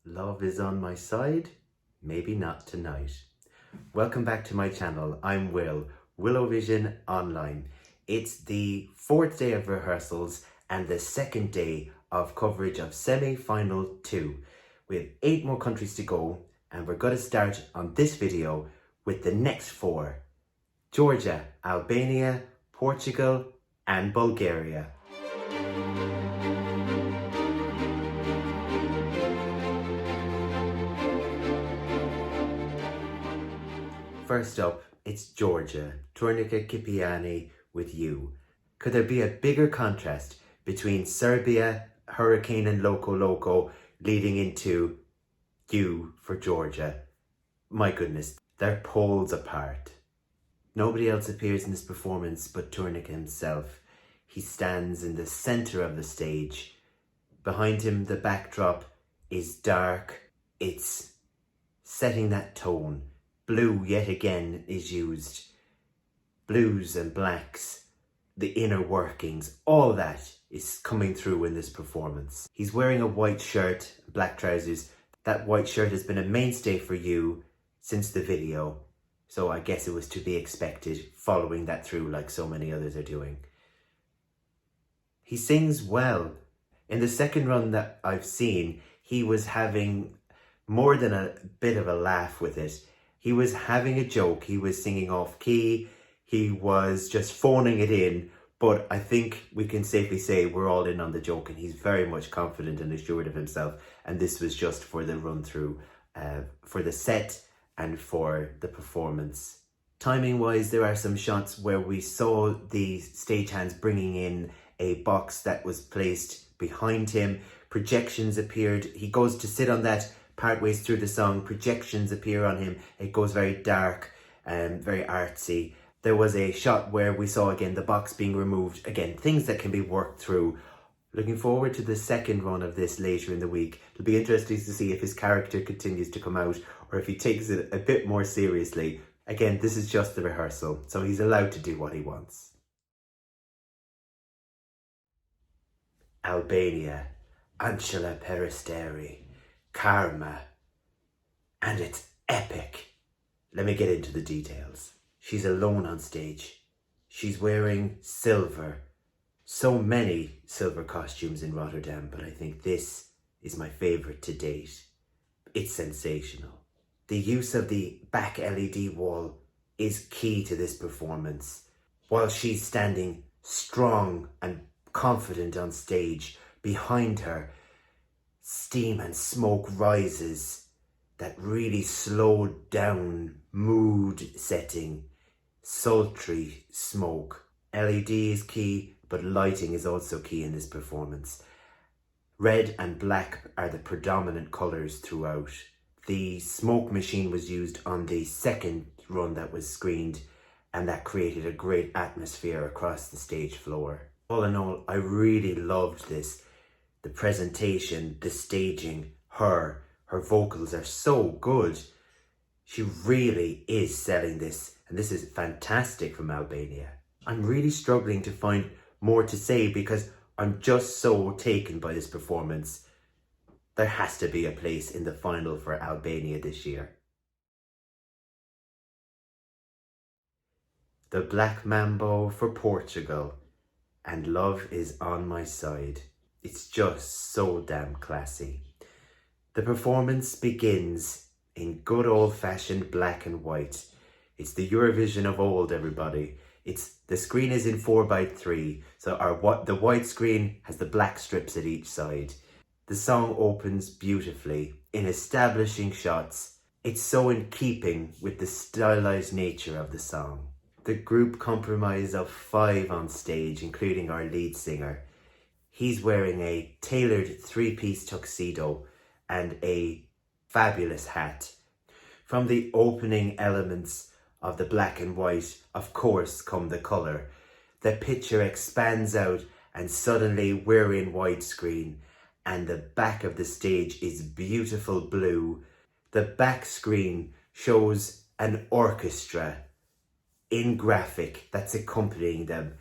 Love is on my side? Maybe not tonight. Welcome back to my channel. I'm Will, Eurovision Online. It's the fourth day of rehearsals and the second day of coverage of semi-final 2. We have 8 more countries to go, and we're going to start on this video with the next 4. Georgia, Albania, Portugal and Bulgaria. First up, it's Georgia, Tornike Kipiani with You. Could there be a bigger contrast between Serbia, Hurricane and Loco Loco leading into You for Georgia? My goodness, they're poles apart. Nobody else appears in this performance but Tornike himself. He stands in the centre of the stage. Behind him, the backdrop is dark. It's setting that tone. Blue yet again is used. Blues and blacks, the inner workings, all that is coming through in this performance. He's wearing a white shirt, black trousers. That white shirt has been a mainstay for You since the video, so I guess it was to be expected, following that through like so many others are doing. He sings well. In the second run that I've seen, he was having more than a bit of a laugh with it. He was having a joke, he was singing off key, he was just phoning it in, but I think we can safely say we're all in on the joke and he's very much confident and assured of himself, and this was just for the run through, for the set and for the performance. Timing wise, there are some shots where we saw the stagehands bringing in a box that was placed behind him, projections appeared, he goes to sit on that. Partways through the song, projections appear on him. It goes very dark and very artsy. There was a shot where we saw again the box being removed. Again, things that can be worked through. Looking forward to the second run of this later in the week. It'll be interesting to see if his character continues to come out or if he takes it a bit more seriously. Again, this is just the rehearsal, so he's allowed to do what he wants. Albania, Anxhela Peristeri. Karma, and it's epic. Let me get into the details. She's alone on stage. She's wearing silver. So many silver costumes in Rotterdam, but I think this is my favourite to date. It's sensational. The use of the back LED wall is key to this performance. While she's standing strong and confident on stage, behind her, steam and smoke rises, that really slowed down mood setting, sultry smoke. LED is key, but lighting is also key in this performance. Red and black are the predominant colours throughout. The smoke machine was used on the second run that was screened, and that created a great atmosphere across the stage floor. All in all, I really loved this. The presentation, the staging, her vocals are so good. She really is selling this, and this is fantastic from Albania. I'm really struggling to find more to say because I'm just so taken by this performance. There has to be a place in the final for Albania this year. The Black Mambo for Portugal, and Love is on my side. It's just so damn classy. The performance begins in good old-fashioned black and white. It's the Eurovision of old, everybody. The screen is in 4:3, so the white screen has the black strips at each side. The song opens beautifully in establishing shots. It's so in keeping with the stylized nature of the song. The group comprise of 5 on stage, including our lead singer. He's wearing a tailored 3-piece tuxedo and a fabulous hat. From the opening elements of the black and white, of course, come the colour. The picture expands out and suddenly we're in widescreen and the back of the stage is beautiful blue. The back screen shows an orchestra in graphic that's accompanying them.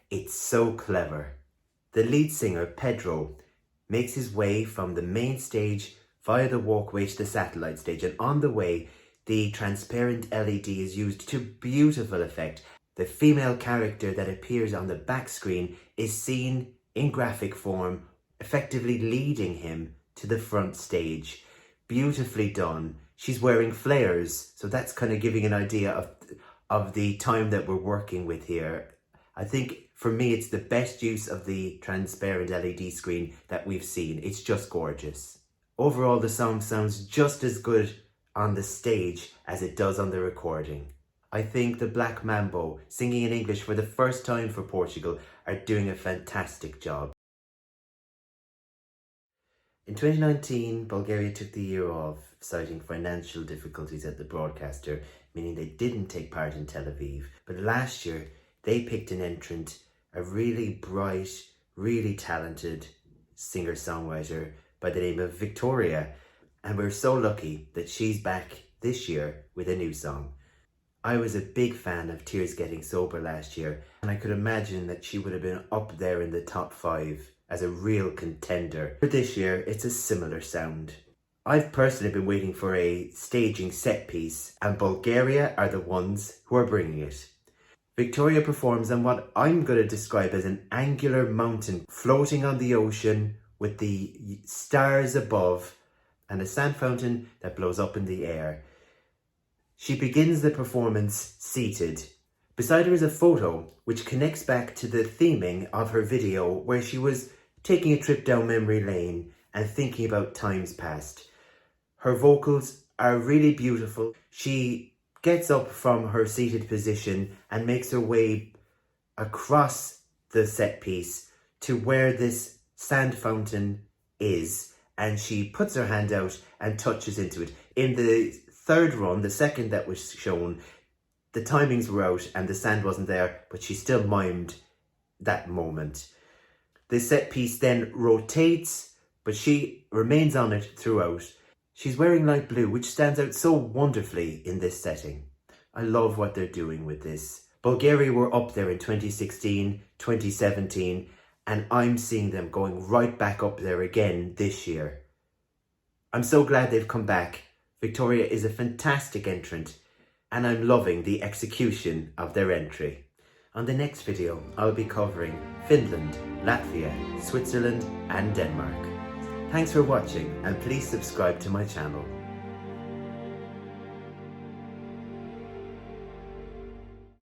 It's so clever. The lead singer, Pedro, makes his way from the main stage via the walkway to the satellite stage, and on the way, the transparent LED is used to beautiful effect. The female character that appears on the back screen is seen in graphic form, effectively leading him to the front stage. Beautifully done. She's wearing flares, so that's kind of giving an idea of the time that we're working with here. I think for me it's the best use of the transparent LED screen that we've seen. It's just gorgeous. Overall, the song sounds just as good on the stage as it does on the recording. I think the Black Mambo, singing in English for the first time for Portugal, are doing a fantastic job. In 2019, Bulgaria took the year off, citing financial difficulties at the broadcaster, meaning they didn't take part in Tel Aviv. But last year, they picked an entrant, a really bright, really talented singer-songwriter by the name of Victoria. And we're so lucky that she's back this year with a new song. I was a big fan of Tears Getting Sober last year, and I could imagine that she would have been up there in the top 5 as a real contender. For this year, it's a similar sound. I've personally been waiting for a staging set piece, and Bulgaria are the ones who are bringing it. Victoria performs on what I'm going to describe as an angular mountain floating on the ocean with the stars above and a sand fountain that blows up in the air. She begins the performance seated. Beside her is a photo which connects back to the theming of her video where she was taking a trip down memory lane and thinking about times past. Her vocals are really beautiful. She gets up from her seated position and makes her way across the set piece to where this sand fountain is, and she puts her hand out and touches into it. In the third run, the second that was shown, the timings were out and the sand wasn't there, but she still mimed that moment. The set piece then rotates, but she remains on it throughout. She's wearing light blue, which stands out so wonderfully in this setting. I love what they're doing with this. Bulgaria were up there in 2016, 2017, and I'm seeing them going right back up there again this year. I'm so glad they've come back. Victoria is a fantastic entrant, and I'm loving the execution of their entry. On the next video, I'll be covering Finland, Latvia, Switzerland, and Denmark. Thanks for watching, and please subscribe to my channel.